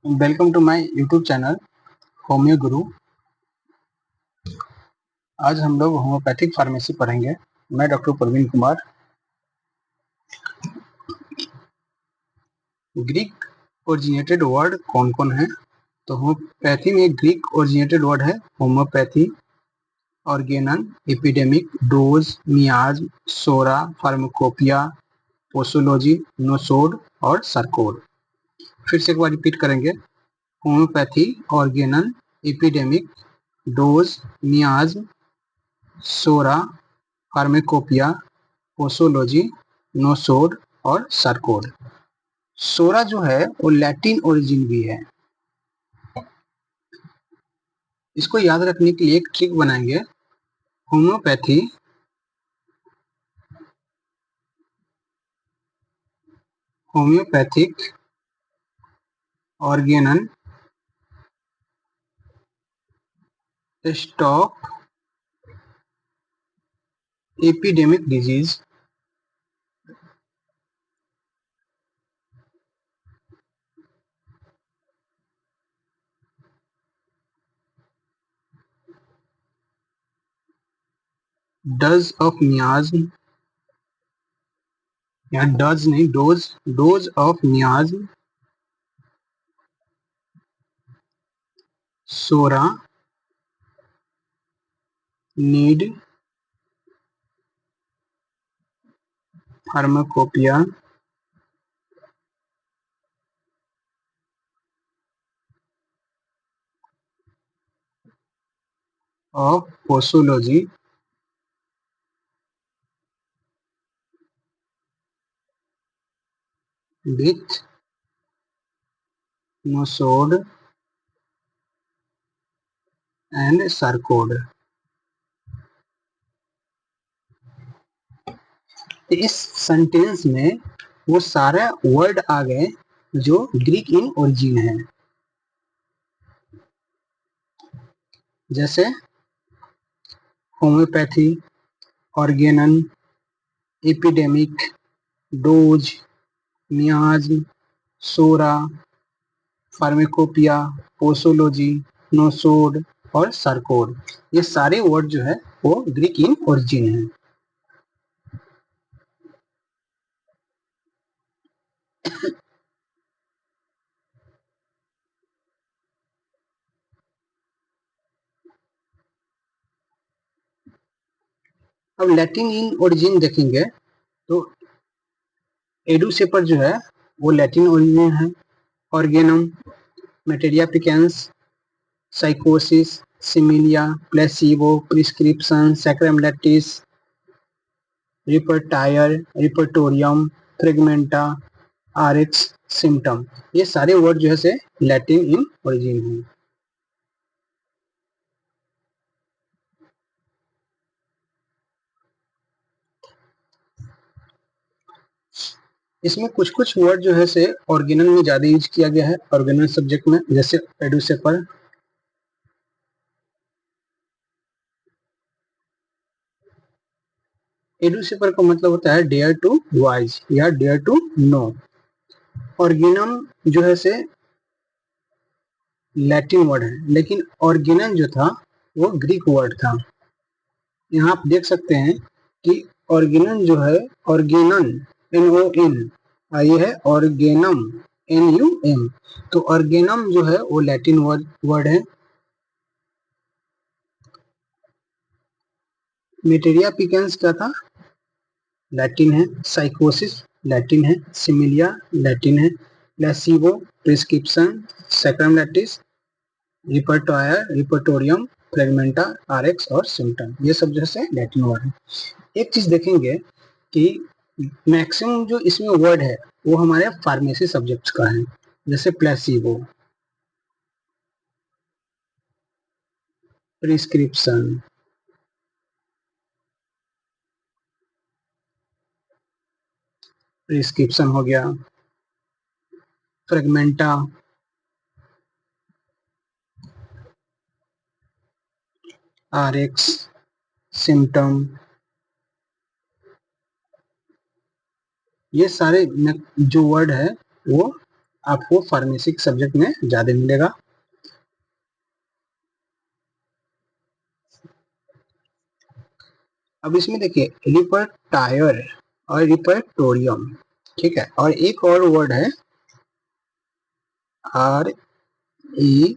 Welcome to my YouTube channel Homeo Guru. आज हम लोग होम्योपैथिक फार्मेसी पढ़ेंगे। मैं doctor Praveen Kumar. Greek originated word कौन कौन है? तो होम्योपैथी में ग्रीक ओरिजिनेटेड वर्ड है homeopathy, organon, epidemic, dose, miasm, psora, pharmacopoeia, posology, nosode और सरकोड। फिर से एक बार रिपीट करेंगे। Homeopathy, organon, epidemic, dose, miasm, psora, pharmacopoeia, posology, nosode और सरकोड। सोरा जो है वो लैटिन ओरिजिन भी है। इसको याद रखने के लिए एक ट्रिक बनाएंगे। Homeopathy, homeopathic, organon, stop epidemic disease, dose of miasm, या डज नहीं dose, dose of miasm, psora, need, pharmacopoeia, of posology, with nosode and sarcode. इस सेंटेंस में वो सारे वर्ड आ गए जो ग्रीक इन ओरिजिन है, जैसे homeopathy, organon, epidemic, dose, miasm, psora, pharmacopoeia, posology, nosode और सरकोड। ये सारे वर्ड जो है वो ग्रीक इन ओरिजिन है। अब लैटिन इन ओरिजिन देखेंगे तो एडुसेपर जो है वो लैटिन ओरिजिन है। ऑर्गेनम, मेटेरिया पिकेंस, साइकोसिस, similia, placebo, prescription, saccharum lactis, repertoire, repertorium, fragmenta, Rx, symptom. ये सारे वर्ड जो है से लैटिन इन ओरिजिन है। इसमें कुछ कुछ वर्ड जो है से ऑर्गेनल में ज्यादा यूज किया गया है, ऑर्गेनल सब्जेक्ट में, जैसे एडुसेपर। एडुसेपर का मतलब होता है डेयर टू वाइज या डेयर टू नो। ऑर्गेनम जो है से लैटिन वर्ड है, लेकिन ऑर्गेनन जो था वो ग्रीक वर्ड था। यहाँ आप देख सकते हैं कि ऑर्गेनन जो है, ऑर्गेनन NON, ये है ऑर्गेनम NUM। तो ऑर्गेनम जो है वो लैटिन वर्ड है। मेटेरिया पिकेंस क्या था? लैटिन है। साइकोसिस लैटिन है। सिमिलिया लैटिन है। Placebo, prescription, saccharum lactis, repertoire, repertorium, fragmenta, Rx और सिम्टम, ये सब जो है लैटिन वर्ड है। एक चीज देखेंगे कि मैक्सिमम जो इसमें वर्ड है वो हमारे फार्मेसी सब्जेक्ट्स का है, जैसे प्लेसिबो, प्रिस्क्रिप्शन, प्रिस्क्रिप्शन हो गया, फ्रेगमेंटा, आरएक्स, सिम्टम, ये सारे जो वर्ड है वो आपको फार्मेसी के सब्जेक्ट में ज्यादा मिलेगा। अब इसमें देखिए रिपर्टायर और रिपर्टोरियम, ठीक है, और एक और वर्ड है REPERTOIRE।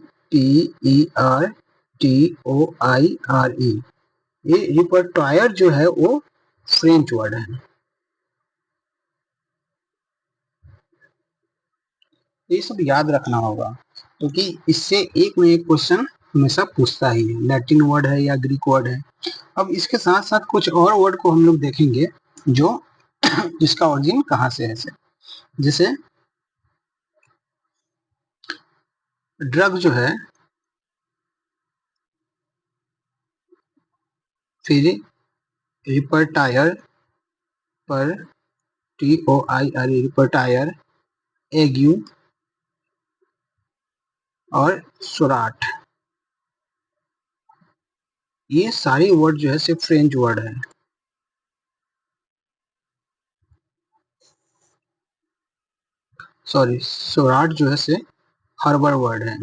ये रिपर्टायर जो है वो फ्रेंच वर्ड है। ये सब याद रखना होगा क्योंकि इससे एक में एक क्वेश्चन हमेशा पूछता ही है, लैटिन वर्ड है या ग्रीक वर्ड है। अब इसके साथ साथ कुछ और वर्ड को हम लोग देखेंगे जो जिसका ओरिजिन कहाँ से है। जैसे ड्रग जो है, फिर रिपर्टायर पर TOIR रिपर्टायर, एग्यू और सोराट, ये सारे वर्ड जो है सिर्फ फ्रेंच वर्ड है। सॉरी, सोराट जो है से हर्बल वर्ड है।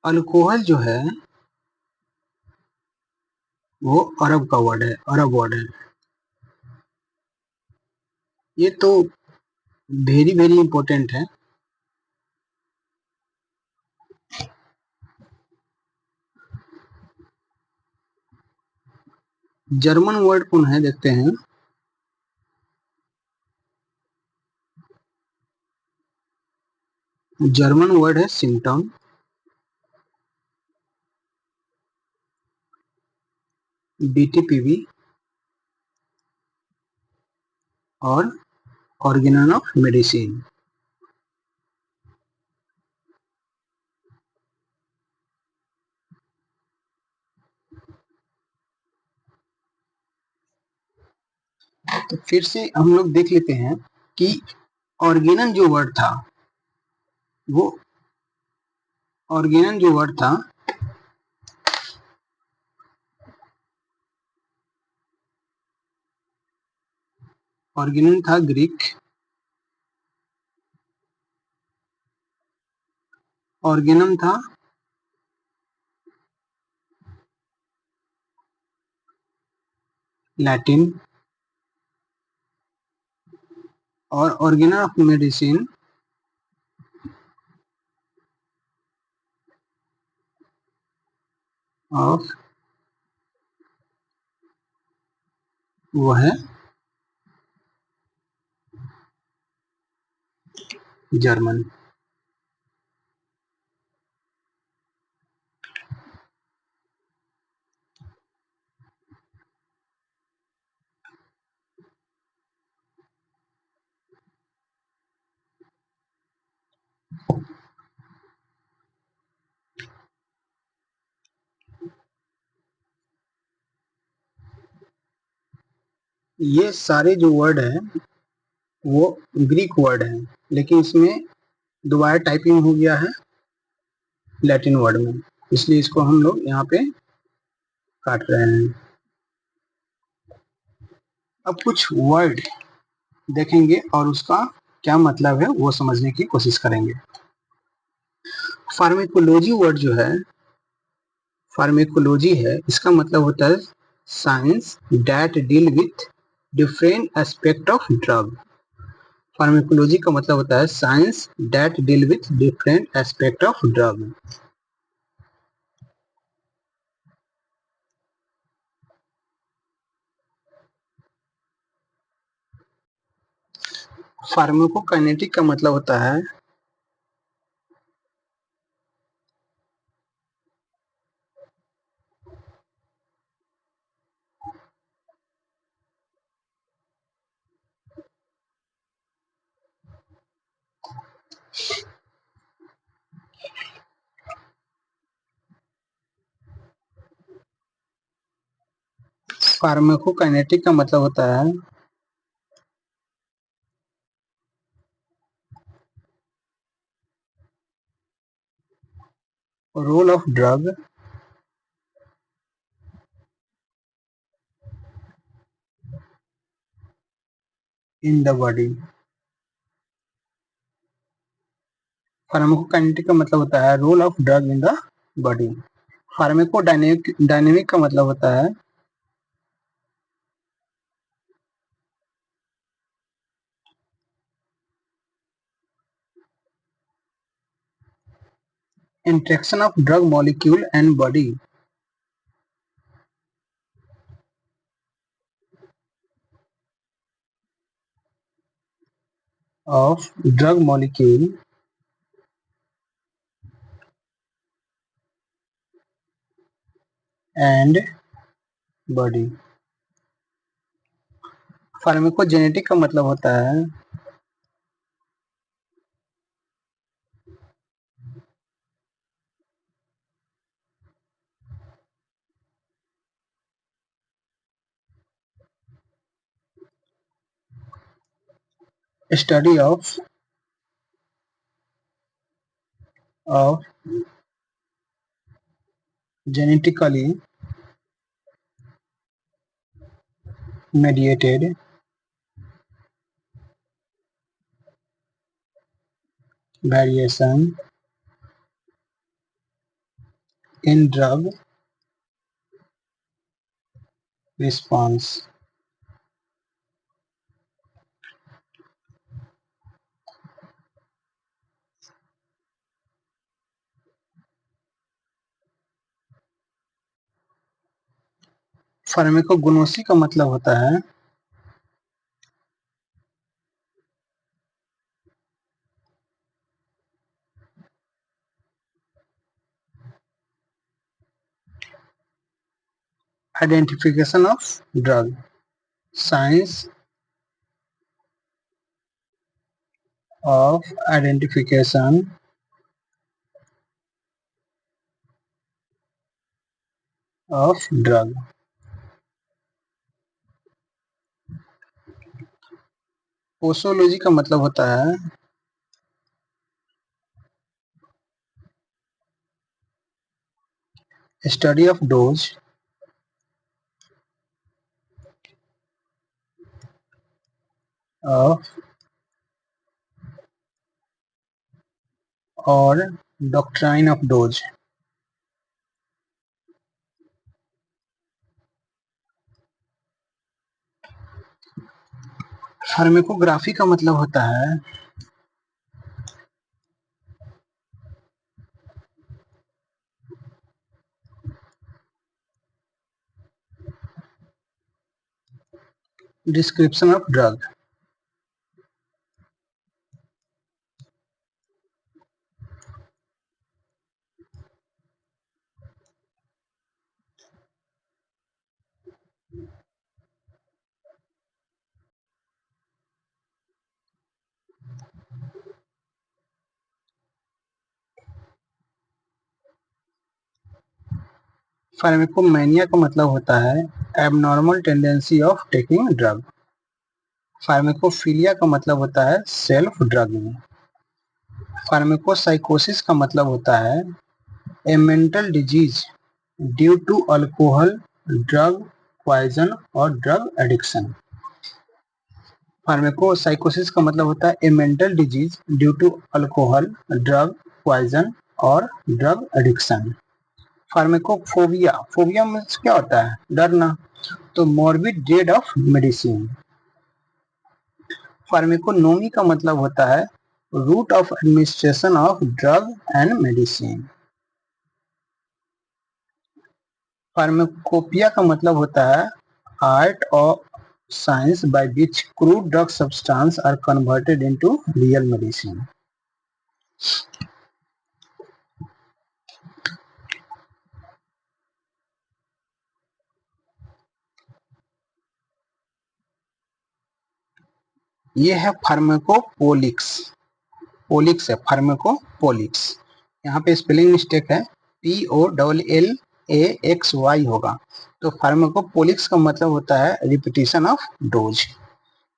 अल्कोहल जो है वो अरब का वर्ड है, अरब वर्ड है। ये तो वेरी वेरी इंपॉर्टेंट है। जर्मन वर्ड कौन है देखते हैं। जर्मन वर्ड है सिम्टम, BTPV और ऑर्गेनन ऑफ मेडिसिन। तो फिर से हम लोग देख लेते हैं कि ऑर्गेनन जो वर्ड था वो ऑर्गेनन जो वर्ड था ऑर्गेनन था ग्रीक, ऑर्गेनम था लैटिन और ऑर्गेनन ऑफ मेडिसिन ऑफ वो है जर्मन। ये सारे जो वर्ड है वो ग्रीक वर्ड है, लेकिन इसमें दोबारा टाइपिंग हो गया है लैटिन वर्ड में, इसलिए इसको हम लोग यहाँ पे काट रहे हैं। अब कुछ वर्ड देखेंगे और उसका क्या मतलब है वो समझने की कोशिश करेंगे। फार्मेकोलॉजी वर्ड जो है, फार्मेकोलॉजी है, इसका मतलब होता है science that deal with different aspect of drug. Pharmacology का मतलब होता है science that deal with different aspect of drug. Pharmacokinetic का मतलब होता है फार्माकोकाइनेटिक का मतलब होता है role of drug in the body. Pharmacokinetic का मतलब होता है role of drug in the body. Pharmacodynamic dynamic का मतलब होता है interaction of drug molecule and body। of drug molecule and body। फार्माकोजेनेटिक का मतलब होता है study of genetically mediated variation in drug response। Pharmacognosy का मतलब होता है identification of drug। science of identification of drug। Posology का मतलब होता है स्टडी ऑफ डोज ऑफ और डॉक्ट्राइन ऑफ डोज। फार्माकोग्राफी का मतलब होता है डिस्क्रिप्शन ऑफ ड्रग। फार्माकोमेनिया का मतलब होता है abnormal tendency of taking drug. Pharmacophilia का मतलब होता है सेल्फ ड्रगिंग। फार्माकोसाइकोसिस का मतलब होता है a mental disease due to alcohol, drug poison और ड्रग एडिक्शन। फार्माकोसाइकोसिस का मतलब होता है a mental disease due to alcohol, drug poison और ड्रग एडिक्शन। फार्माकोफोबिया, फोबिया में क्या होता है डरना, तो morbid dread of medicine. Pharmaconomy का मतलब होता है root of administration of drug and medicine. Pharmacopoeia का मतलब होता है art of science by which crude drug substance are converted into real medicine. ये है फार्माकोपोलिक्स। पोलिक्स है फार्माकोपोलिक्स। यहाँ पे स्पेलिंग मिस्टेक है, POLLAXY होगा। तो फार्माकोपोलिक्स का मतलब होता है रिपीटिशन ऑफ डोज।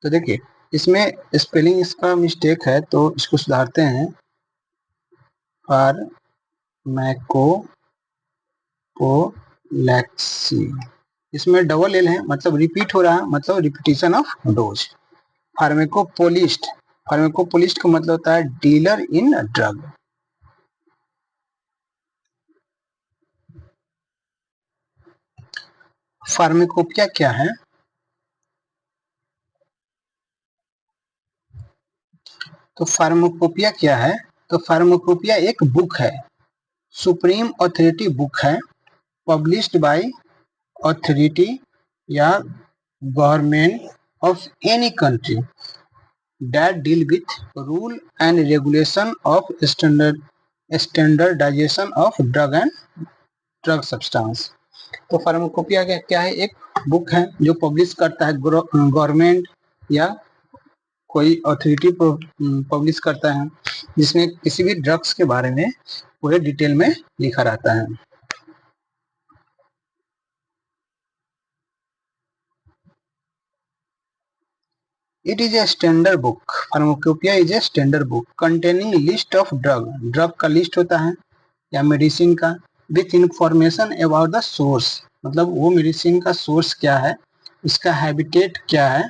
तो देखिए इसमें स्पेलिंग इसका मिस्टेक है तो इसको सुधारते हैं। मैकोपोलैक्सी। इसमें डबल एल है, मतलब रिपीट हो रहा है, मतलब रिपीटिशन ऑफ डोज। फार्माकोपोलिस्ट, फार्माकोपोलिस्ट का मतलब होता है डीलर इन ड्रग। फार्माकोपिया क्या है? तो फार्माकोपिया क्या है? तो फार्माकोपिया एक बुक है, सुप्रीम अथॉरिटी बुक है, पब्लिश्ड बाय अथॉरिटी या government of any country that deal with rule and regulation of standardization of drug and drug substance। तो फार्माकोपिया क्या है? एक बुक है जो पब्लिश करता है गवर्नमेंट या कोई अथॉरिटी पब्लिश करता है, जिसमें किसी भी ड्रग्स के बारे में पूरे डिटेल में लिखा रहता है। It is a standard book. Pharmacopoeia is a standard book containing list of drug. Drug का लिस्ट होता है या मेडिसिन का, with information about the source, मतलब वो मेडिसिन का सोर्स क्या है, इसका हैबिटेट क्या है,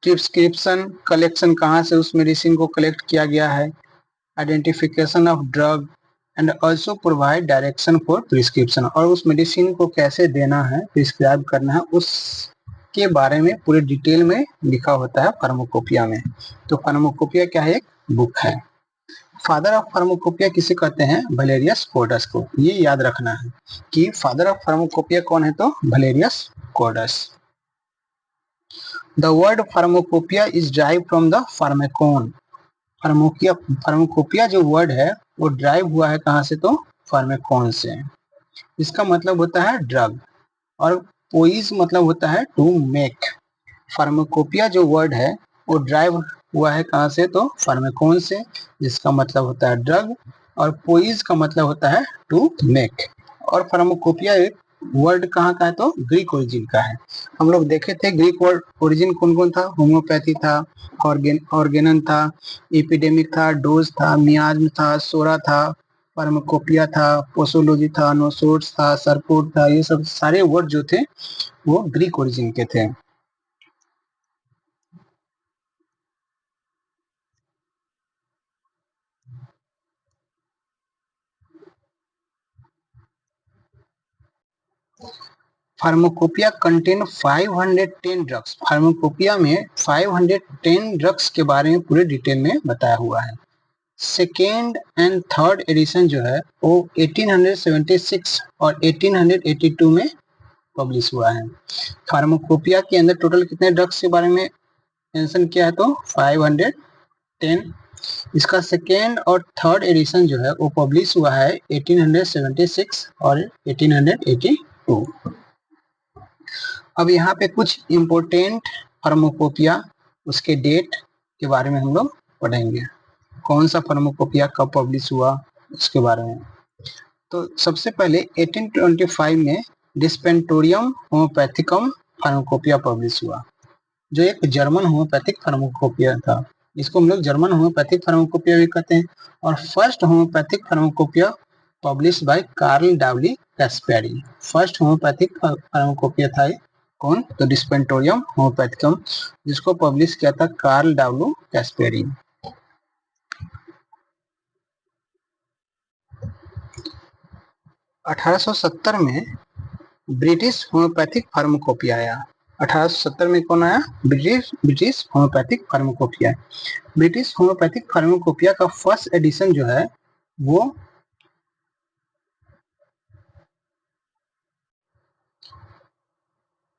प्रिस्क्रिप्शन कलेक्शन, कहाँ से उस मेडिसिन को कलेक्ट किया गया है, identification of drug and also provide direction for prescription, और उस मेडिसिन को कैसे देना है, प्रिस्क्राइब करना है, उस के बारे में पूरे डिटेल में लिखा होता है फार्माकोपिया में। तो फार्माकोपिया क्या है? एक बुक है। फादर ऑफ फार्माकोपिया किसे कहते हैं? वैलेरियस कॉर्डस को। ये याद रखना है कि फादर ऑफ फार्माकोपिया कौन है, तो Valerius Cordus. The word pharmacopoeia is drive from the pharmakon. Pharmacopoeia जो वर्ड है वो ड्राइव हुआ है कहाँ से, तो फार्माकोन से। इसका मतलब होता है ड्रग, और पोइज मतलब होता है टू मेक। फार्माकोपिया जो वर्ड है वो ड्राइव हुआ है कहाँ से, तो फार्माकोन से, जिसका मतलब होता है ड्रग, और पोइज का मतलब होता है टू मेक। और फार्माकोपिया एक वर्ड कहाँ का है, तो ग्रीक ओरिजिन का है। हम लोग देखे थे ग्रीक वर्ड ओरिजिन कौन कौन था। होम्योपैथी था, ऑर्गेनन था, एपिडेमिक था, डोज था, मियाज्म था, सोरा था, फार्माकोपिया था, पोसोलॉजी था, नोसोर्स था, सरपोर्ट था। ये सब सारे वर्ड जो थे वो ग्रीक ओरिजिन के थे। Pharmacopoeia contain 510 drugs. फार्माकोपिया में 510 ड्रग्स के बारे में पूरे डिटेल में बताया हुआ है। सेकेंड एंड थर्ड एडिशन जो है वो 1876 और 1882 में पब्लिश हुआ है। फार्माकोपिया के अंदर टोटल कितने ड्रग्स के बारे में मेंशन किया है, तो 510। इसका सेकेंड और थर्ड एडिशन जो है वो पब्लिश हुआ है 1876 और 1882। अब यहाँ पे कुछ इम्पोर्टेंट फार्माकोपिया, उसके डेट के बारे में हम लोग पढ़ेंगे। कौन सा फार्माकोपिया कब पब्लिश हुआ उसके बारे में। तो सबसे पहले 1825 में डिस्पेंटोरियम होम्योपैथिकम फार्माकोपिया पब्लिश हुआ, जो एक जर्मन होम्योपैथिक फार्माकोपिया था। इसको हम लोग जर्मन होम्योपैथिक फार्माकोपिया भी कहते हैं। और first homeopathic pharmacopoeia publish by Carl डावली कैस्पेरी। फर्स्ट होम्योपैथिक फार्माकोपिया था कौन, तो डिस्पेंटोरियम होम्योपैथिकम, जिसको पब्लिश किया था कार्ल डावलू कैस्पेरी। (1870) में ब्रिटिश होम्योपैथिक फार्माकोपिया आया। 1870 में कौन आया? British homeopathic pharmacopoeia. British homeopathic pharmacopoeia का फर्स्ट एडिशन जो है वो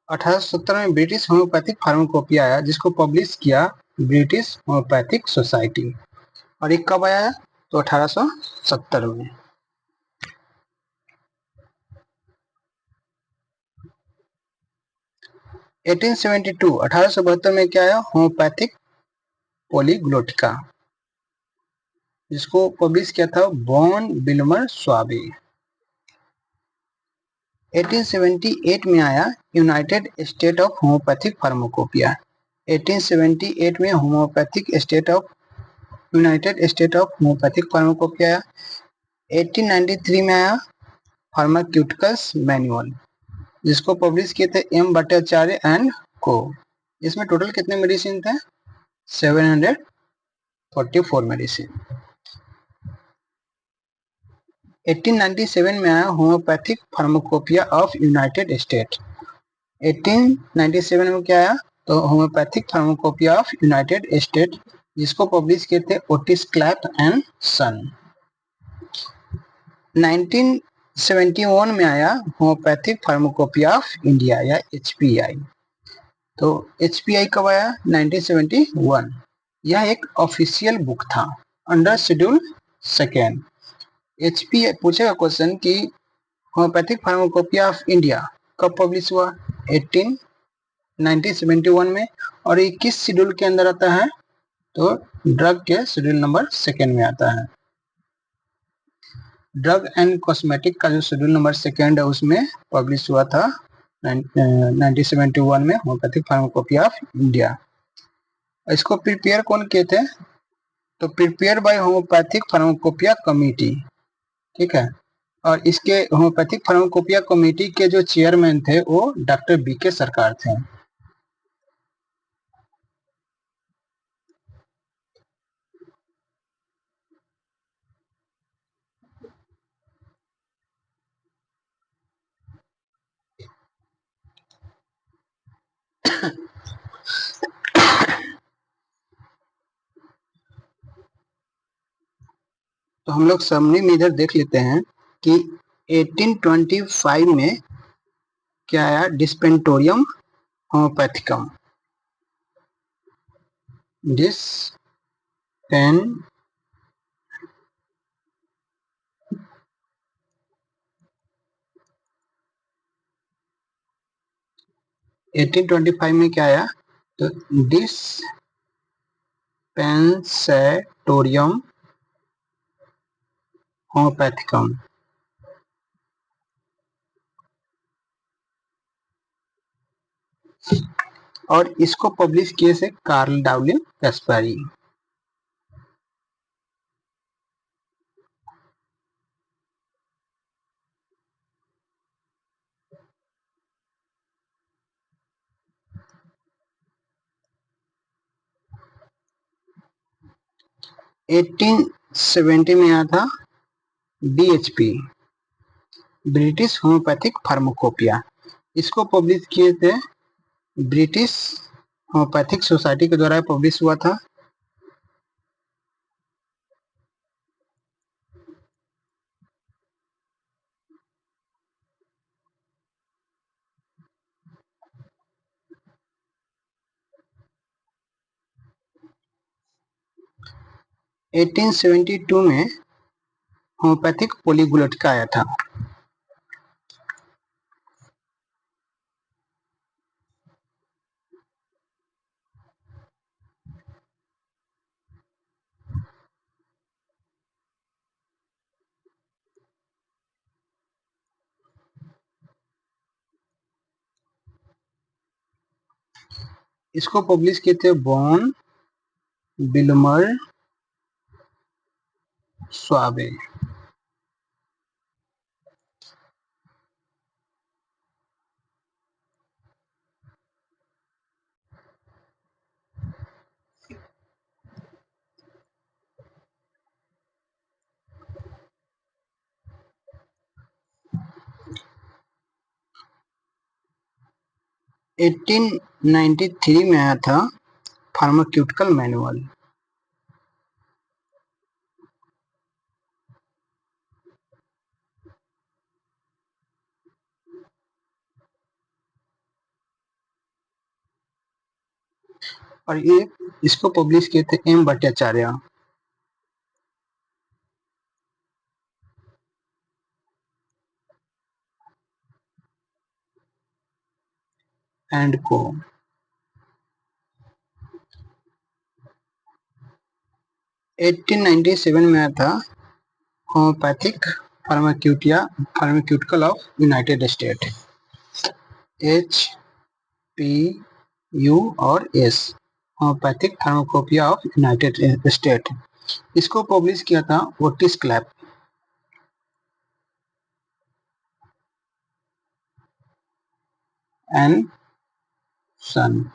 1870 में ब्रिटिश होम्योपैथिक फार्माकोपिया आया, जिसको पब्लिश किया ब्रिटिश होम्योपैथिक सोसाइटी। और ये कब आया? तो 1870 में। 1872 में क्या आया? होम्योपैथिक पॉलीग्लोटिका, जिसको पब्लिश किया था बॉन विल्मर स्वाबे। 1878 में आया United state of homeopathic pharmacopoeia. 1878 में homeopathic state of United state of homeopathic pharmacopoeia आया। 1893 में आया फार्माक्यूटिकल्स मैनुअल, जिसको पब्लिश किए थे एम भट्टाचार्य एंड को। इसमें टोटल कितने मेडिसिन थे? 744 मेडिसिन। 1897 में आया homeopathic pharmacopoeia of United state. 1897 में क्या आया? तो homeopathic pharmacopoeia of United state, जिसको पब्लिश किए थे ओटिस क्लैप एंड सन। 1971 में आया होम्योपैथिक फार्माकोपिया ऑफ इंडिया या HPI। तो HPI कब आया? 1971। यह एक ऑफिशियल बुक था अंडर शेड्यूल सेकेंड। HPI पूछेगा क्वेश्चन कि होम्योपैथिक फार्माकोपिया ऑफ इंडिया कब पब्लिश हुआ? 1971 में। और ये किस शेड्यूल के अंदर आता है? तो ड्रग के शेड्यूल नंबर सेकेंड में आता है। ड्रग एंड कॉस्मेटिक का जो शेड्यूल नंबर सेकेंड है उसमें पब्लिश हुआ था 1971 में होम्योपैथिक फार्माकोपिया ऑफ इंडिया। इसको प्रिपेयर कौन किए थे? तो prepare by homeopathic pharmacopoeia committee, ठीक है। और इसके होम्योपैथिक फार्माकोपिया कमेटी के जो चेयरमैन थे वो डॉक्टर BK सरकार थे। तो हम लोग समरी में इधर देख लेते हैं कि 1825 में क्या आया? डिस्पेंटोरियम होम्योपैथिकम। डिस्पेन 1825 में क्या आया? तो डिस्पेंसेटोरियम होम्योपैथिकम। और इसको पब्लिश किए से कार्ल डाउलिन कैस्पेरी। एटीन 1870 में आया था BHP, ब्रिटिश होम्योपैथिक फार्माकोपिया। इसको पब्लिश किए थे ब्रिटिश होम्योपैथिक सोसाइटी के द्वारा पब्लिश हुआ था। एटीन 1872 में होम्योपैथिक पॉलीग्लोट का आया था। इसको पब्लिश किए थे बॉन विल्मर स्वाबे। एटीन 93 में आया था फार्माक्यूटिकल मैनुअल। और ये इसको पब्लिश किए थे M भट्टाचार्य एंड को। 1897 में आया था homeopathic pharmaceutical of United state, HPU और S, homeopathic pharmacopoeia of United state. इसको पब्लिश किया था ओटिस क्लैप एंड सन।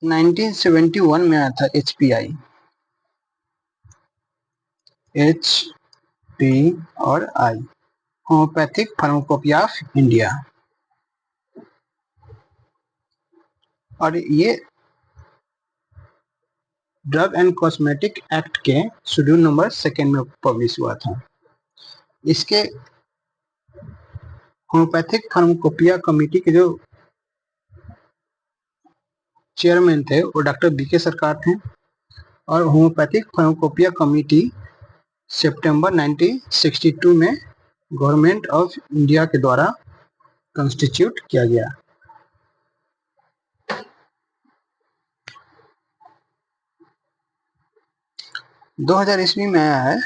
1971 में आया था HPI, HP और I, homeopathic pharmacopoeia of India. और ये ड्रग एंड कॉस्मेटिक एक्ट के शेड्यूल नंबर 2 में पब्लिश हुआ था। इसके होम्योपैथिक फार्माकोपिया कमेटी के जो चेयरमैन थे वो डॉक्टर BK सरकार थे। और होम्योपैथिक फार्माकोपिया कमेटी सितंबर 1962 में गवर्नमेंट ऑफ इंडिया के द्वारा कॉन्स्टिट्यूट किया गया। दो 2000 ईस्वी में आया है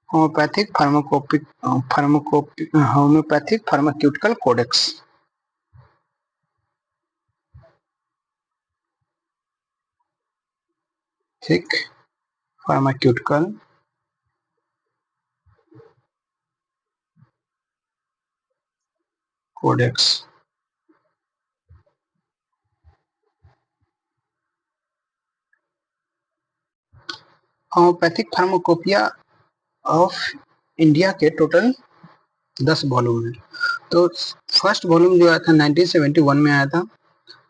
होम्योपैथिक फार्माक्यूटिकल कोडेक्स। ठीक, pharmaceutical codex. Homeopathic pharmacopoeia of India के टोटल 10 वॉल्यूम है। तो फर्स्ट वॉल्यूम जो आया था 1971 में आया था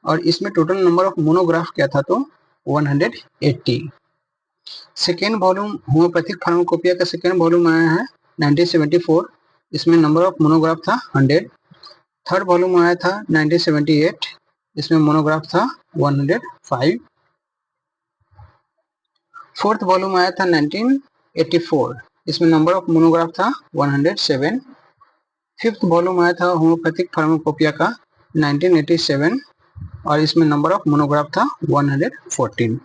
और इसमें टोटल नंबर ऑफ मोनोग्राफ क्या था तो 180। सेकेंड वॉल्यूम होम्योपैथिक फार्माकोपिया का सेकेंड वॉल्यूम आया है 1974, इसमें नंबर ऑफ मोनोग्राफ था 100। थर्ड वॉल्यूम आया था 1978, इसमें मोनोग्राफ था 105। फोर्थ वॉल्यूम आया था 1984, इसमें नंबर ऑफ मोनोग्राफ था 107। फिफ्थ वॉल्यूम आया था होम्योपैथिक फार्माकोपिया का 1987 और इसमें नंबर ऑफ मोनोग्राफ था 114।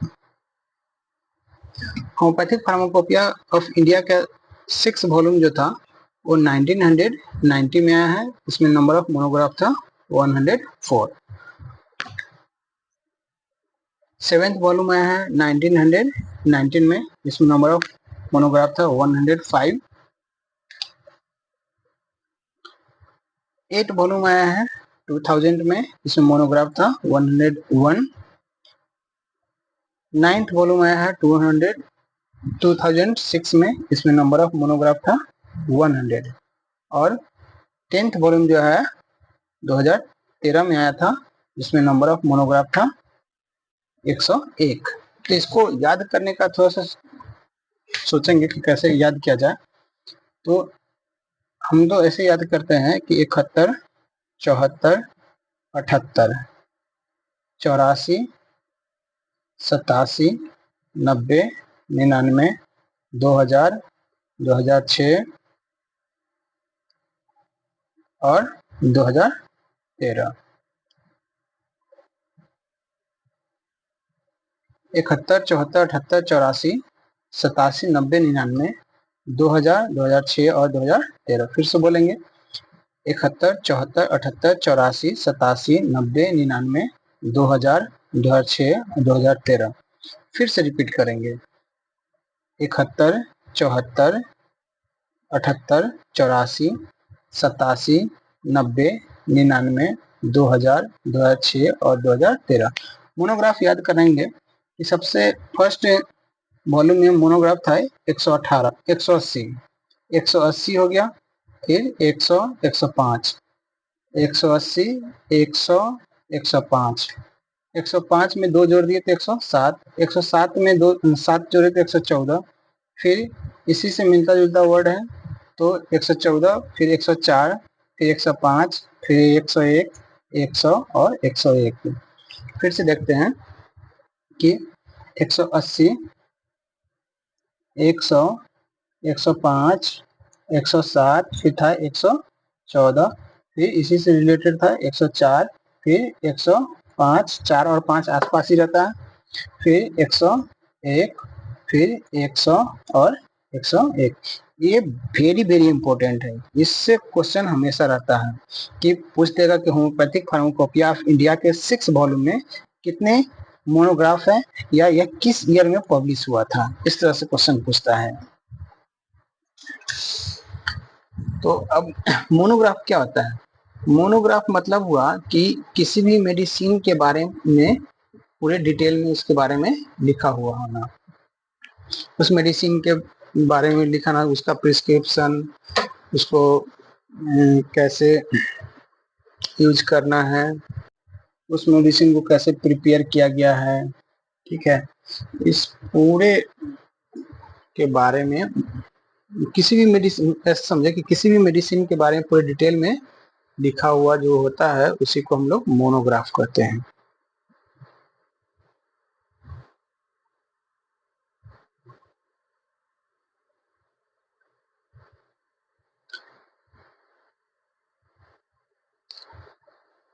होम्योपैथिक फार्माकोपिया ऑफ इंडिया का 6 वॉल्यूम जो था वो 1990 में आया है, इसमें नंबर ऑफ मोनोग्राफ था 104। सेवेंथ वॉल्यूम आया है 1919 में, इसमें नंबर ऑफ मोनोग्राफ था 105। 8 वॉल्यूम आया है 2000 में, इसमें मोनोग्राफ था 101। 9th वॉल्यूम आया है 2006 में, इसमें नंबर ऑफ मोनोग्राफ था 100। और 10th वॉल्यूम जो है 2013 में आया था, जिसमें नंबर ऑफ मोनोग्राफ था 101। तो इसको याद करने का थोड़ा सा सोचेंगे कि कैसे याद किया जाए, तो हम तो ऐसे याद करते हैं कि 71, 74, 78, 84, 87, 90, 99, 2000, 2006 और 2013। 71, 74, 78, 84, 87, 90, 99, 2000, 2006 और 2013। फिर से बोलेंगे 71, 74, 78, 84, 87, 90, 99, 2000, 2006 और 2013। फिर से रिपीट करेंगे 71, 74, 78, 84, 87, 90, 99, 2000, 2006 और 2013। मोनोग्राफ याद करेंगे कि सबसे फर्स्ट वॉल्यूम में मोनोग्राफ था 118, 180, 180 हो गया, फिर 100, 105, 180, 100, 105, 105 में 2 जोड़ दिए तो 107, 107 में 7 जोड़े तो 114। फिर इसी से मिलता जुलता वर्ड है तो 114, फिर 104, फिर 105, फिर 101, 100 और 101। फिर से देखते हैं कि 180, 100, 105, 107, फिर था 114, फिर इसी से रिलेटेड था 104, फिर 105, 4 और 5 आसपास ही रहता है, फिर 101, फिर 100 और 101। ये वेरी वेरी इंपॉर्टेंट है, इससे क्वेश्चन हमेशा रहता है कि पूछ देगा कि होम्योपैथिक फार्माकोपिया ऑफ इंडिया के 6 वॉल्यूम में कितने मोनोग्राफ है या यह किस ईयर में पब्लिश हुआ था, इस तरह से क्वेश्चन पूछता है। तो अब मोनोग्राफ क्या होता है? मोनोग्राफ मतलब हुआ कि किसी भी मेडिसिन के बारे में पूरे डिटेल में उसके बारे में लिखा हुआ होना, उस मेडिसिन के बारे में लिखना, उसका प्रिस्क्रिप्शन, उसको कैसे यूज करना है, उस मेडिसिन को कैसे प्रिपेयर किया गया है, ठीक है, इस पूरे के बारे में किसी भी मेडिसिन, ऐसे समझे कि किसी भी मेडिसिन के बारे में पूरे डिटेल में लिखा हुआ जो होता है उसी को हम लोग मोनोग्राफ कहते हैं।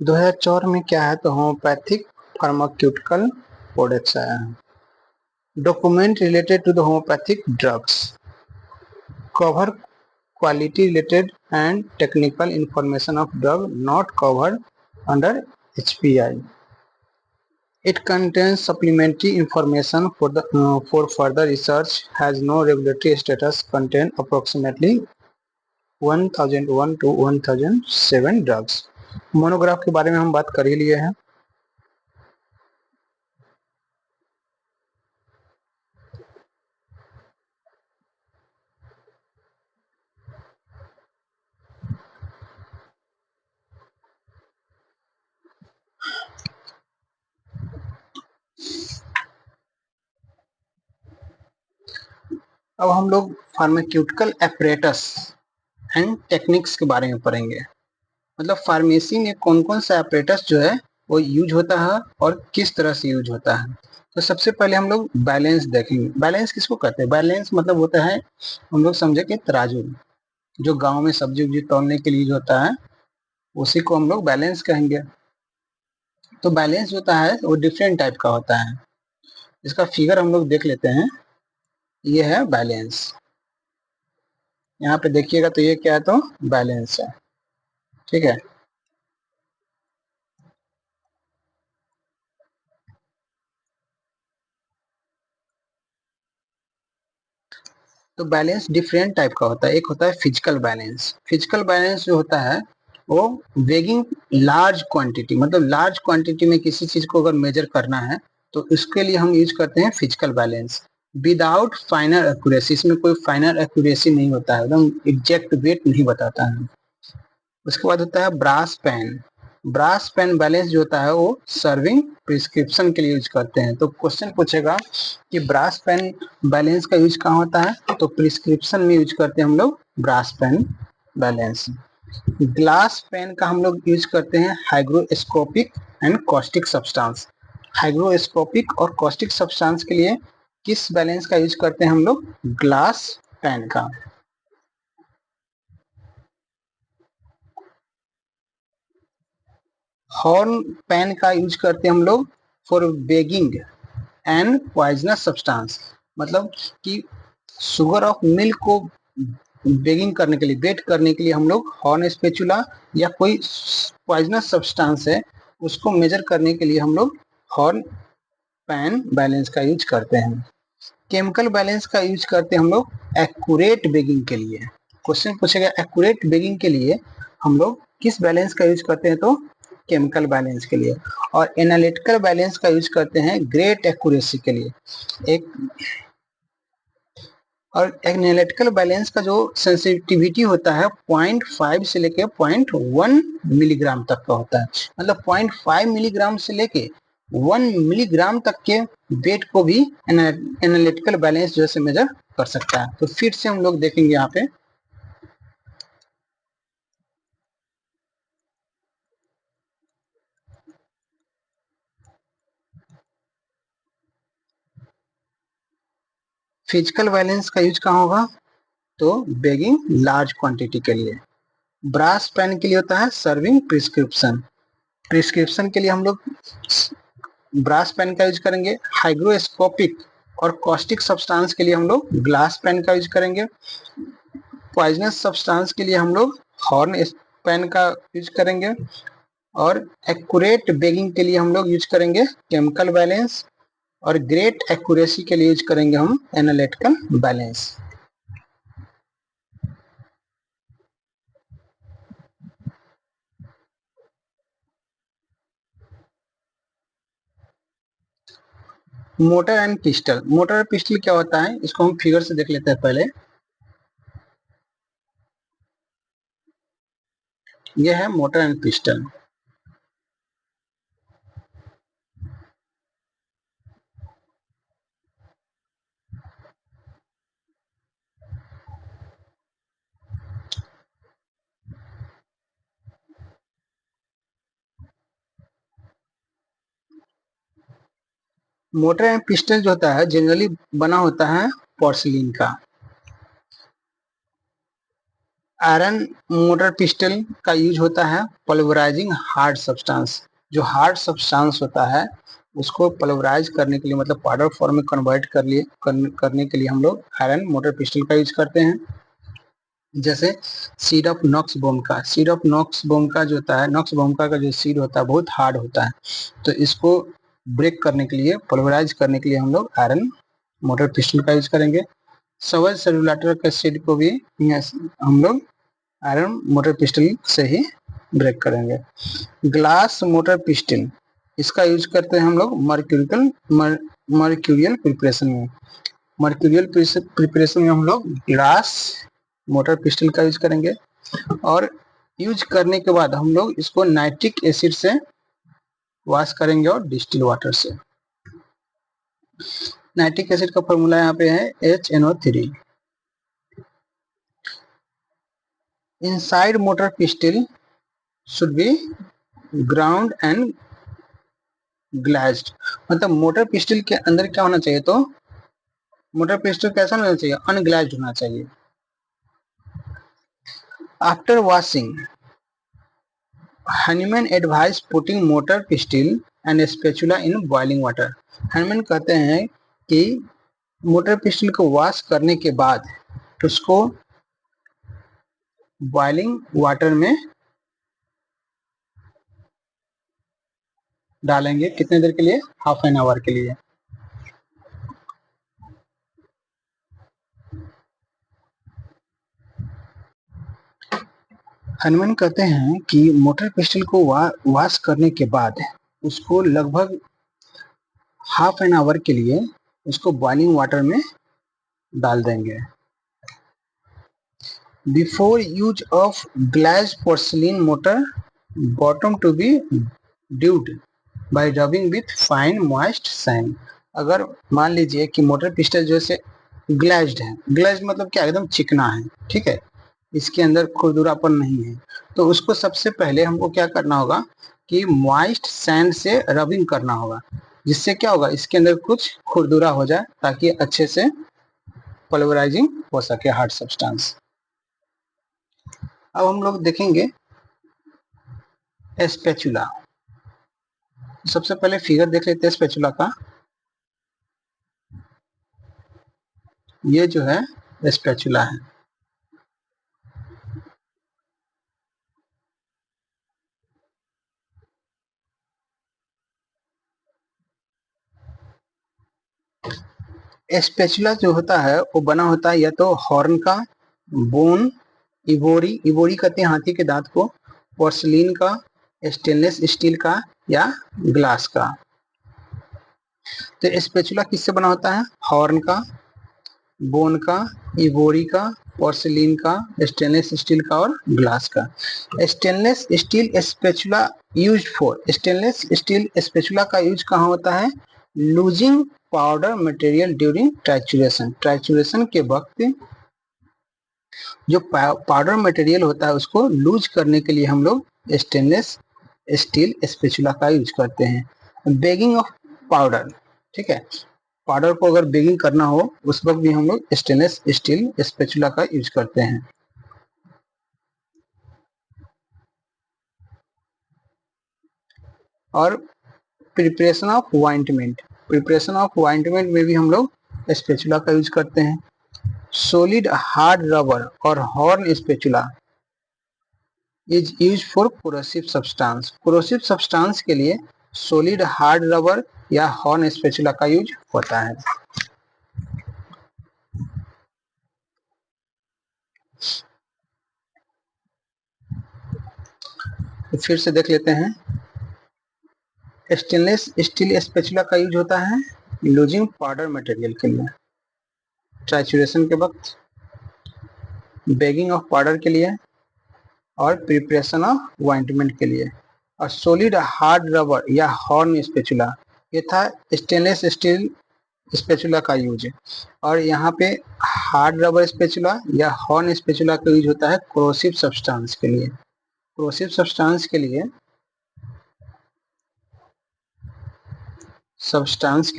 दो 2004 में क्या है, तो होम्योपैथिक फार्माक्यूटिकल प्रोडक्ट्स आया है। Document related to the homeopathic drugs cover quality related and technical information of drug not covered under HPI. It contains supplementary information for further research, has no regulatory status, contain approximately 1001 to 1007 drugs. Monograph के बारे में हम बात कर ही लिए हैं। अब हम लोग फार्माक्यूटिकल एपरेटस एंड टेक्निक्स के बारे में पढ़ेंगे। मतलब फार्मेसी में कौन कौन सा एपरेटस जो है वो यूज होता है और किस तरह से यूज होता है। तो सबसे पहले हम लोग बैलेंस देखेंगे। बैलेंस किसको कहते हैं? बैलेंस मतलब होता है, हम लोग समझे कि तराजू, जो गांव में सब्जी उब्जी तौलने के लिए यूज होता है, उसी को हम लोग बैलेंस कहेंगे। तो बैलेंस होता है वो डिफरेंट टाइप का होता है। इसका फिगर हम लोग देख लेते हैं। ये है बैलेंस, यहाँ पे देखिएगा तो ये क्या है, तो बैलेंस है, ठीक है। तो बैलेंस डिफरेंट टाइप का होता है। एक होता है फिजिकल बैलेंस। फिजिकल बैलेंस जो होता है वो वेगिंग लार्ज क्वांटिटी, मतलब लार्ज क्वांटिटी में किसी चीज को अगर मेजर करना है तो इसके लिए हम यूज करते हैं physical balance. Without final accuracy, इसमें कोई फाइनल एक्यूरेसी नहीं होता है, एकदम एग्जैक्ट वेट नहीं बताता है। उसके बाद होता है brass pan. Brass pan balance जो होता है वो सर्विंग प्रिस्क्रिप्शन के लिए यूज करते हैं। तो क्वेश्चन पूछेगा कि ब्रास पेन बैलेंस का यूज कहाँ होता है, तो प्रिस्क्रिप्शन में यूज करते हैं हम लोग brass pan balance. Glass pan का हम लोग यूज करते हैं hygroscopic and caustic substance. Hygroscopic और कॉस्टिक सब्सटेंस के लिए किस बैलेंस का यूज करते हैं हम लोग? ग्लास पेन का। हॉर्न पेन का यूज करते हैं हम लोग for begging and poisonous substance, मतलब कि शुगर ऑफ मिल्क को बेगिंग करने के लिए, बेट करने के लिए हम लोग हॉर्न स्पेचुला या कोई पॉइजनस सब्सटेंस है उसको मेजर करने के लिए हम लोग हॉर्न पेन बैलेंस का यूज करते हैं। केमिकल बैलेंस का यूज करते हैं हम लोग एक्यूरेट बेगिंग के लिए। क्वेश्चन पूछेगा एक्यूरेट बेगिंग के लिए हम लोग किस बैलेंस का यूज करते हैं, तो केमिकल बैलेंस के लिए। और एनालिटिकल बैलेंस का यूज करते हैं ग्रेट एक्यूरेसी के लिए। एक और एनालिटिकल बैलेंस का जो सेंसिटिविटी होता है 0.5 से लेके 0.1 मिलीग्राम तक का होता है। मतलब 0.5 मिलीग्राम से लेके 1 मिलीग्राम तक के वेट को भी एनालिटिकल बैलेंस जो है मेजर कर सकता है। तो फिर से हम लोग देखेंगे यहाँ पे फिजिकल बैलेंस का यूज कहाँ होगा, तो बेगिंग लार्ज क्वांटिटी के लिए। ब्रास पेन के लिए होता है सर्विंग प्रिस्क्रिप्शन। प्रिस्क्रिप्शन के लिए हम लोग ब्रास पेन का यूज करेंगे। हाइग्रोस्कोपिक और कॉस्टिक सब्सटेंस के लिए हम लोग ग्लास पेन का यूज करेंगे। पॉइजनस सब्सटेंस के लिए हम लोग हॉर्न पेन का यूज करेंगे, और एक्यूरेट बेगिंग के लिए हम लोग यूज करेंगे केमिकल बैलेंस, और ग्रेट एक्यूरेसी के लिए यूज करेंगे हम analytical balance. Motor and pistol. Motor और पिस्टल क्या होता है, इसको हम फिगर से देख लेते हैं पहले। यह है motor and pistol. Motor and pistol जो होता है जनरली बना होता है पोर्सिलीन का। आयरन मोटर पिस्टल का यूज होता है पल्वराइजिंग हार्ड सब्सटेंस। जो हार्ड सब्सटेंस होता है उसको पल्वराइज करने के लिए, मतलब पाउडर फॉर्म में कन्वर्ट करने के लिए हम लोग आयरन मोटर पिस्टल का यूज करते हैं। जैसे सीड ऑफ नॉक्स बोम का, सीड ऑफ नॉक्स बोम का जो होता है, नॉक्स बोम का जो सीड होता है बहुत हार्ड होता है, तो इसको ब्रेक करने के लिए, पल्वराइज करने के लिए हम लोग आयरन मोटर पिस्टल का यूज करेंगे। सवज सेलुलेटर के सीड को भी हम लोग आयरन मोटर पिस्टल से ही ब्रेक करेंगे। ग्लास मोटर पिस्टल, इसका यूज करते हैं हम लोग मर्क्यूरियल प्रिपरेशन में। मर्क्यूरियल प्रिपरेशन में हम लोग ग्लास मोटर पिस्टल का यूज करेंगे, और यूज करने के बाद हम लोग इसको नाइट्रिक एसिड से वॉश करेंगे और डिस्टिल वाटर से। नाइट्रिक एसिड का फॉर्मूला यहाँ पे है HNO3। Inside mortar pestle should be ground and glazed, मतलब मोटर पिस्टल के अंदर क्या होना चाहिए, तो मोटर पिस्टल कैसा होना चाहिए, अनग्लास्ड होना चाहिए। After washing Hahnemann advise putting motor pistol and spatula in boiling water. Hahnemann कहते हैं कि मोटर पिस्टल को वॉश करने के बाद उसको बॉइलिंग वाटर में डालेंगे। कितने देर के लिए, हाफ एन आवर के लिए। हनीमैन कहते हैं कि मोटर पिस्टल को वॉश करने के बाद उसको लगभग हाफ एन आवर के लिए उसको बॉइलिंग वाटर में डाल देंगे। Before use of glass porcelain mortar bottom to be ड्यूड by rubbing with fine moist sand. अगर मान लीजिए कि मोटर पिस्टल जैसे ग्लास्ड है, ग्लास्ड मतलब क्या, एकदम चिकना है, ठीक है, इसके अंदर खुरदुरापन नहीं है, तो उसको सबसे पहले हमको क्या करना होगा कि मॉइस्ट सैंड से रबिंग करना होगा, जिससे क्या होगा, इसके अंदर कुछ खुरदुरा हो जाए ताकि अच्छे से पल्वराइजिंग हो सके हार्ड सब्सटेंस। अब हम लोग देखेंगे स्पैचुला। सबसे पहले फिगर देख लेते हैं स्पैचुला का। ये जो है स्पैचुला है। स्पैचुला जो होता है वो बना होता है या तो हॉर्न का, बोन, इवोरी, इवोरी कहते हैं हाथी के दांत को, पोर्सिलीन का, स्टेनलेस स्टील का, या ग्लास का। तो स्पैचुला किससे बना होता है, हॉर्न का, बोन का, इवोरी का, पोर्सिलीन का, स्टेनलेस स्टील का और ग्लास का। Stainless steel spatula used for, stainless steel spatula का यूज कहाँ होता है, losing powder material during trituration. Trituration के वक्त जो पाउडर मटेरियल होता है उसको लूज करने के लिए हम लोग स्टेनलेस स्टील स्पैचुला का यूज करते हैं। बेगिंग ऑफ पाउडर, ठीक है, पाउडर को अगर बेगिंग करना हो उस वक्त भी हम लोग स्टेनलेस स्टील स्पैचुला का यूज करते हैं। और preparation of ointment, preparation of ointment में भी हम लोग स्पैचुला का यूज करते हैं। solid hard rubber or horn spatula is used for corrosive substance. corrosive substance के लिए solid hard rubber या horn spatula का यूज होता है। तो फिर से देख लेते हैं। स्टेनलेस स्टील स्पैचुला का यूज होता है लूजिंग पाउडर मटेरियल के लिए, ट्राइचुरेशन के वक्त, बेगिंग ऑफ पाउडर के लिए और प्रिपरेशन ऑफ ऑइंटमेंट के लिए। और सॉलिड हार्ड रबर या हॉर्न स्पैचुला, ये था स्टेनलेस स्टील स्पैचुला का यूज। और यहाँ पे हार्ड रबर स्पैचुला या हॉर्न स्पैचुला का यूज होता है कोरोसिव सब्सटेंस के लिए। कोरोसिव सब्सटेंस के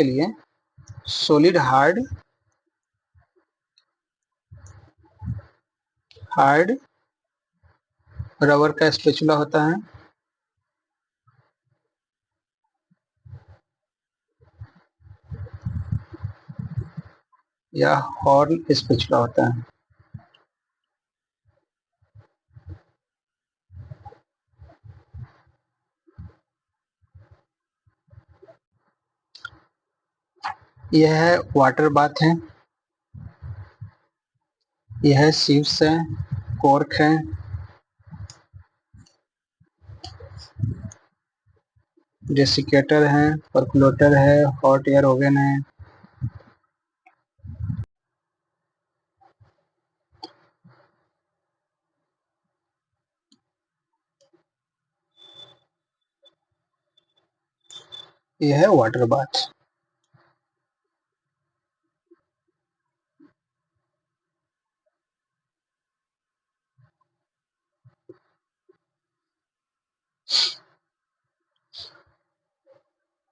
लिए सॉलिड हार्ड रबर का स्पैचुला होता है या हॉर्न स्पैचुला होता है। यह है वाटर बाथ है, यह है सीव्स है, कॉर्क है, डेसिकेटर है, परकुलेटर है, हॉट एयर ओवन है। यह है वाटर बाथ।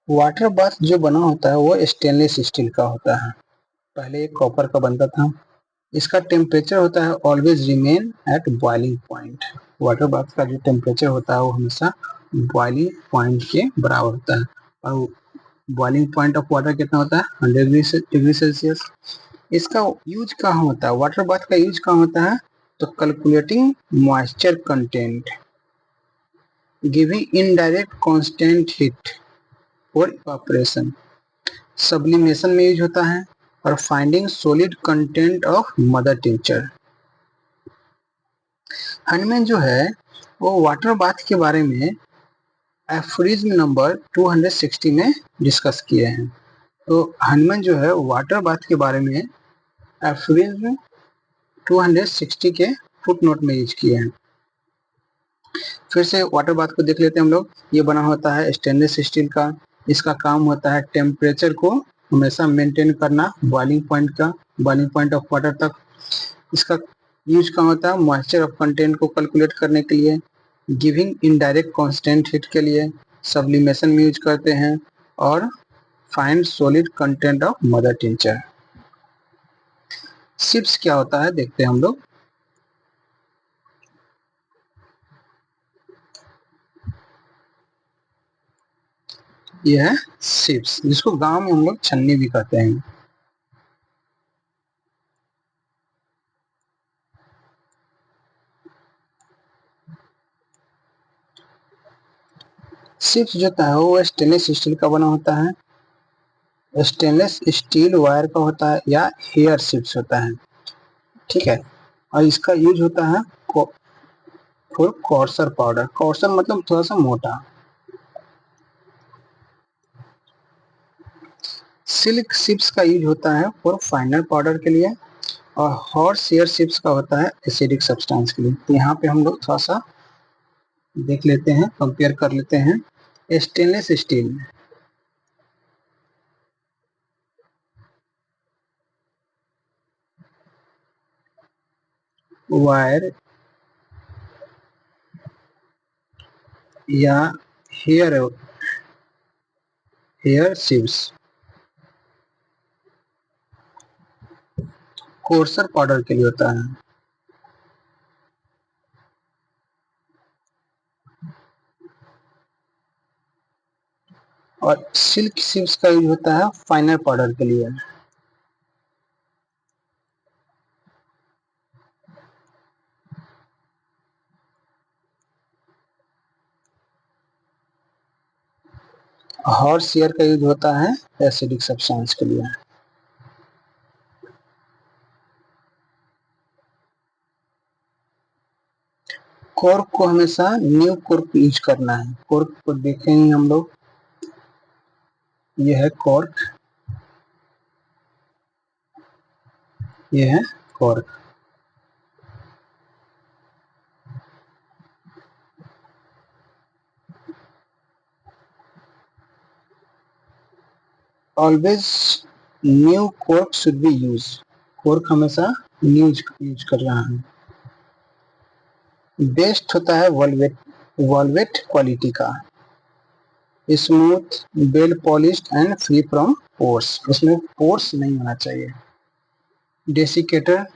वाटर बाथ जो बना होता है वो स्टेनलेस स्टील का होता है, पहले एक कॉपर का बनता था। इसका टेम्परेचर होता है always remain at boiling point. Water bath का जो टेम्परेचर होता है वो हमेशा बॉइलिंग पॉइंट के बराबर होता है। और बॉइलिंग पॉइंट ऑफ वाटर कितना होता है 100 डिग्री सेल्सियस। इसका यूज कहाँ होता है, वाटर बाथ का यूज कहाँ होता है, तो calculating moisture content, giving indirect constant heat for evaporation, sublimation में यूज होता है, और finding solid content of mother tincture. Hahnemann जो है वो वाटर बाथ के बारे में एफोरिज्म नंबर 260 में डिस्कस किए हैं। तो हनीमैन जो है वाटर बाथ के बारे में एफोरिज्म 260 के फुटनोट में यूज किए हैं। फिर से वाटर बाथ को देख लेते हैं हम लोग। ये बना होता है स्टेनलेस स्टील का। इसका काम होता है टेम्परेचर को हमेशा मेंटेन करना बॉइलिंग पॉइंट का, बॉइलिंग पॉइंट ऑफ वाटर तक। इसका यूज कहाँ होता है, मॉइस्चर ऑफ कंटेंट को कैलकुलेट करने के लिए, गिविंग इनडायरेक्ट कांस्टेंट हीट के लिए, सब्लिमेशन में यूज करते हैं, और find solid content of mother tincture. सिप्स क्या होता है देखते हैं हम लोग। यह है सिप्स, जिसको गांव में हम लोग छन्नी भी कहते हैं। सिप्स जो होता है वो स्टेनलेस स्टील का बना होता है। स्टेनलेस स्टील वायर का होता है या हेयर सिप्स होता है, ठीक है। और इसका यूज होता है फॉर कोर्सर पाउडर। कोर्सर मतलब थोड़ा सा मोटा। सिल्क सिप्स का यूज होता है फॉर फाइनर पाउडर के लिए, और हॉर्स हेयर सिप्स का होता है एसिडिक सब्सटेंस के लिए। तो यहाँ पे हम लोग थोड़ा सा देख लेते हैं, कंपेयर कर लेते हैं। स्टेनलेस स्टील वायर या हेयर हेयर सिप्स कोर्सर पाउडर के लिए होता है, और सिल्क सिप्स का यूज होता है फाइनर पाउडर के लिए। हॉर्स एयर का यूज होता है एसिडिक सब्सटेंस के लिए। कॉर्क को हमेशा न्यू कॉर्क यूज करना है। कॉर्क को देखेंगे हम लोग, ये है कॉर्क, ये है cork. Always new cork should be use. Cork हमेशा न्यू यूज कर रहा है। बेस्ट होता है वॉल्वेट, वॉल्वेट क्वालिटी का, smooth, well polished and free from pores. उसमें पोर्स नहीं होना चाहिए। डेसिकेटर,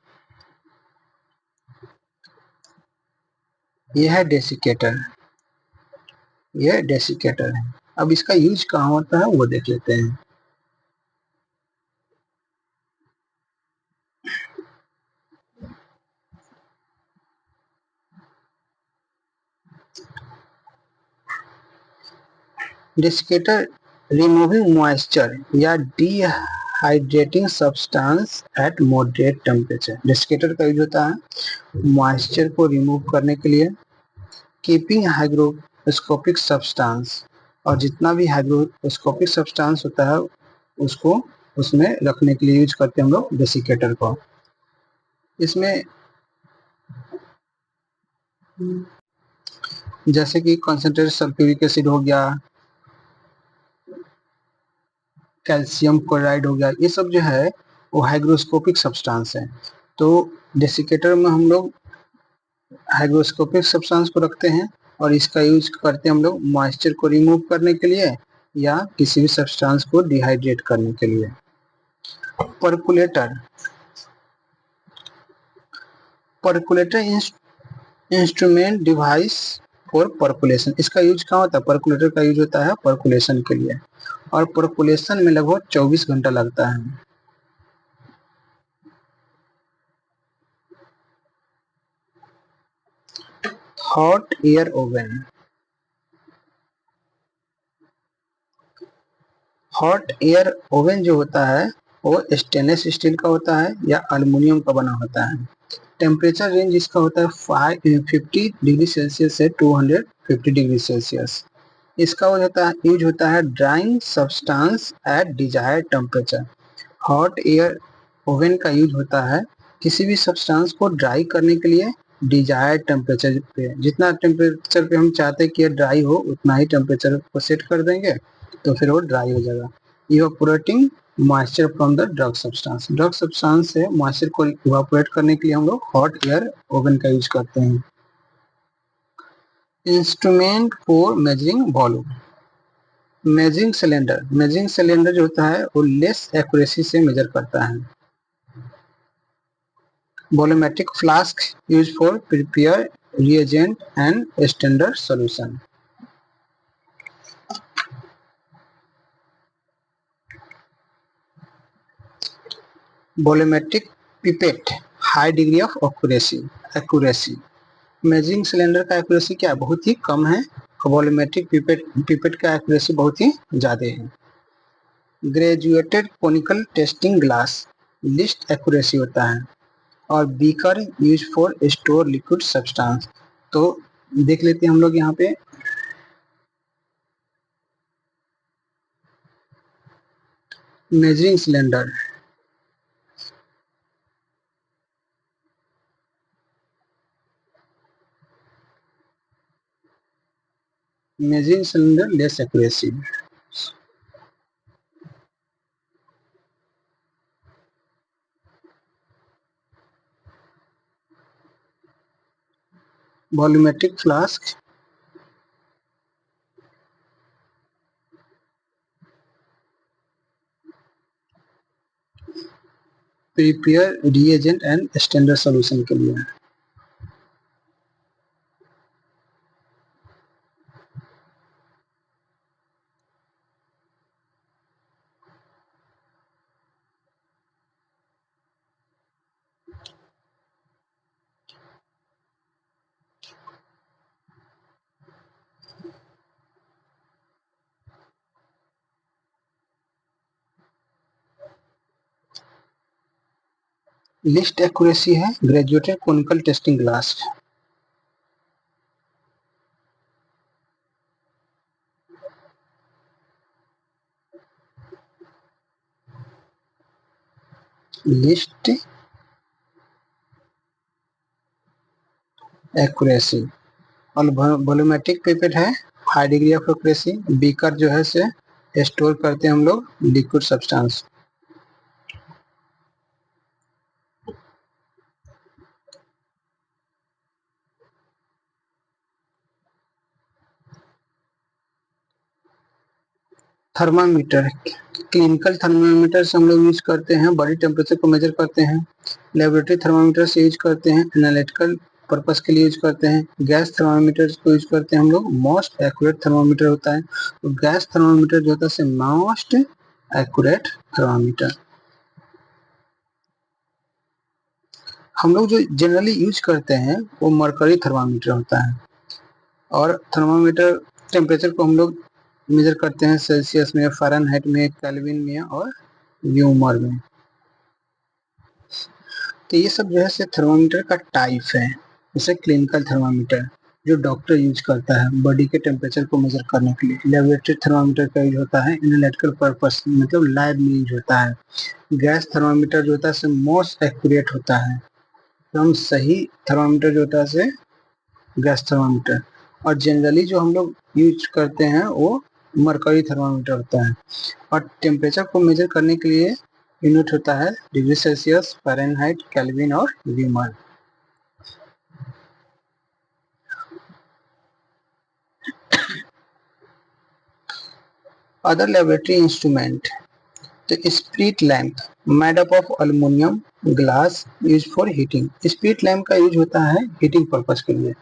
यह है डेसिकेटर, यह डेसिकेटर है। अब इसका यूज कहाँ होता है वो देख लेते हैं। डेसिकेटर रिमूविंग मॉइस्चर या dehydrating substance eight moderate temperature. Desiccator का यूज होता है मॉइस्चर को रिमूव करने के लिए, कीपिंग हाइग्रोस्कोपिक सब्सटेंस, और जितना भी हाइग्रोस्कोपिक सब्सटेंस होता है उसको उसमें रखने के लिए यूज करते हैं हम लोग डेसिकेटर को। इसमें जैसे कि कंसंट्रेटेड सल्फ्यूरिक एसिड हो गया, कैल्शियम क्लोराइड हो गया, ये सब जो है वो हाइग्रोस्कोपिक सब्सटेंस है। तो डेसिकेटर में हम लोग हाइग्रोस्कोपिक सब्सटेंस को रखते हैं और इसका यूज करते हैं हम लोग मॉइस्चर को रिमूव करने के लिए या किसी भी सब्सटेंस को डिहाइड्रेट करने के लिए। परकुलेटर, परकुलेटर इंस्ट्रूमेंट डिवाइस फॉर परकुलेशन। इसका यूज कहाँ होता है? परकुलेटर का यूज होता है परकुलेशन के लिए, और परकुलेशन में लगभग 24 घंटा लगता है। Hot air oven, hot air oven जो होता है वो स्टेनलेस स्टील का होता है या एल्युमिनियम का बना होता है। टेम्परेचर रेंज इसका होता है 50 डिग्री सेल्सियस से 250 डिग्री सेल्सियस। इसका यूज होता है drawing substance eight desired temperature. Hot air oven का यूज होता है किसी भी सब्सटेंस को ड्राई करने के लिए डिजायर्ड टेम्परेचर पे। जितना टेम्परेचर पे हम चाहते हैं कि ये ड्राई हो उतना ही टेम्परेचर को सेट कर देंगे तो फिर वो ड्राई हो जाएगा। Evaporating moisture from the drug substance, drug substance से मॉइस्चर को इवापोरेट करने के लिए हम लोग हॉट एयर ओवन का यूज करते हैं। Instrument for measuring volume, measuring cylinder, measuring cylinder जो होता है वो लेस एक्यूरेसी से मेजर करता है। Volumetric flask use for prepare reagent and standard solution. Volumetric pipette, high degree of accuracy. Measuring cylinder का एक्यूरेसी क्या है? बहुत ही कम है। वॉल्यूमेट्रिक पिपेट का एक्यूरेसी बहुत ही ज्यादा है। Graduated conical testing glass, list accuracy होता है। और beaker use for store liquid substance. तो देख लेते हैं हम लोग यहाँ पे measuring cylinder, measuring cylinder less accuracy. Volumetric flask, prepare reagent and standard solution के लिए। लिस्ट एक्यूरेसी है graduated conical testing glass. List accuracy और वॉल्यूमेट्रिक पिपेट है high degree of accuracy. Beaker जो है से स्टोर करते हैं हम लोग liquid substance. Thermometer, clinical thermometer से हम लोग यूज करते हैं, बॉडी टेम्परेचर को मेजर करते हैं। लेबोरेटरी थर्मामीटर से यूज करते हैं, एनालिटिकल पर्पस के लिए यूज करते हैं। गैस थर्मामीटर को यूज करते हैं हम लोग, मोस्ट एक्यूरेट थर्मामीटर होता है। तो गैस थर्मामीटर जो होता है मोस्ट एक्यूरेट थर्मामीटर। हम लोग जो जनरली यूज करते हैं वो मरकरी थर्मामीटर होता है। और थर्मामीटर टेम्परेचर को हम लोग मेजर करते हैं सेल्सियस में, फ़ारेनहाइट में, केल्विन में और न्यूमर में। तो ये सब जो है थर्मामीटर का टाइप है। जैसे क्लिनिकल थर्मामीटर जो डॉक्टर यूज करता है बॉडी के टेम्परेचर को मेजर करने के लिए। लेबोरेटरी थर्मामीटर का यूज होता है एनालिटिकल पर्पस, मतलब लैब में यूज होता है। गैस थर्मामीटर जो होता है मोस्ट एक्यूरेट होता है, एकदम सही थर्मामीटर जो होता है गैस थर्मामीटर। और जनरली जो हम लोग यूज करते हैं वो मरकरी थर्मामीटर होता है। और टेम्परेचर को मेजर करने के लिए यूनिट होता है डिग्री सेल्सियस, फ़ारेनहाइट, केल्विन और न्यूमर। अदर लेबोरेटरी इंस्ट्रूमेंट, तो split lamp made up of aluminium glass use for heating. Split lamp का यूज होता है हीटिंग पर्पस के लिए।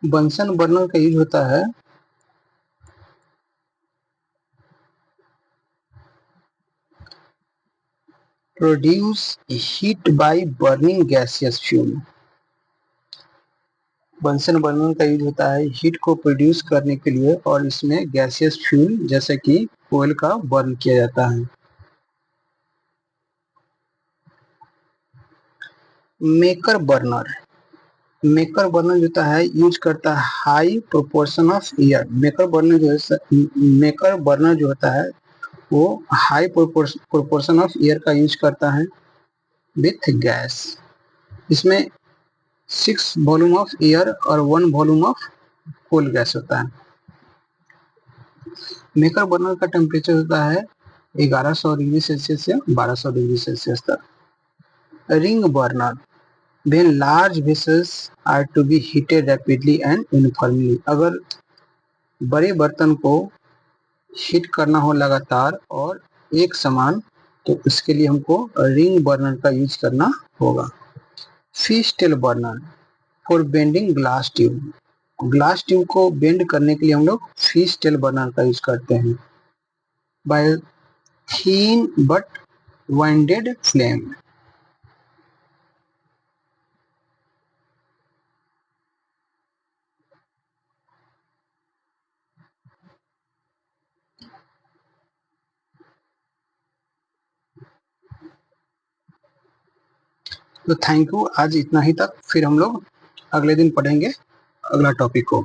बंसन बर्नर का यूज होता है produce heat by burning gaseous fuel. Bunsen burner का यूज होता है हीट को प्रोड्यूस करने के लिए और इसमें गैसियस फ्यूल जैसे कि कोयल का बर्न किया जाता है। मेकर बर्नर, मेकर बर्नर जो होता है यूज करता है high proportion of air. Maker burner जो है, मेकर बर्नर जो होता है वो हाई प्रोपोर्शन ऑफ एयर का यूज करता है विथ गैस। इसमें 6 वॉल्यूम ऑफ एयर और 1 वॉल्यूम ऑफ कोल गैस होता है। मेकर बर्नर का टेम्परेचर होता है 1100 डिग्री सेल्सियस से 1200 डिग्री सेल्सियस तक। Ring burner, when large vessels are to be heated rapidly and uniformly। अगर बड़े बर्तन को हीट करना हो लगातार और एक समान, तो इसके लिए हमको रिंग बर्नर का यूज करना होगा। Fish tail burner for bending glass tube, glass tube को बेंड करने के लिए हम लोग फिश टेल बर्नर का यूज करते हैं। By thin but widened flame, तो थैंक यू, आज इतना ही तक। फिर हम लोग अगले दिन पढ़ेंगे अगला टॉपिक को।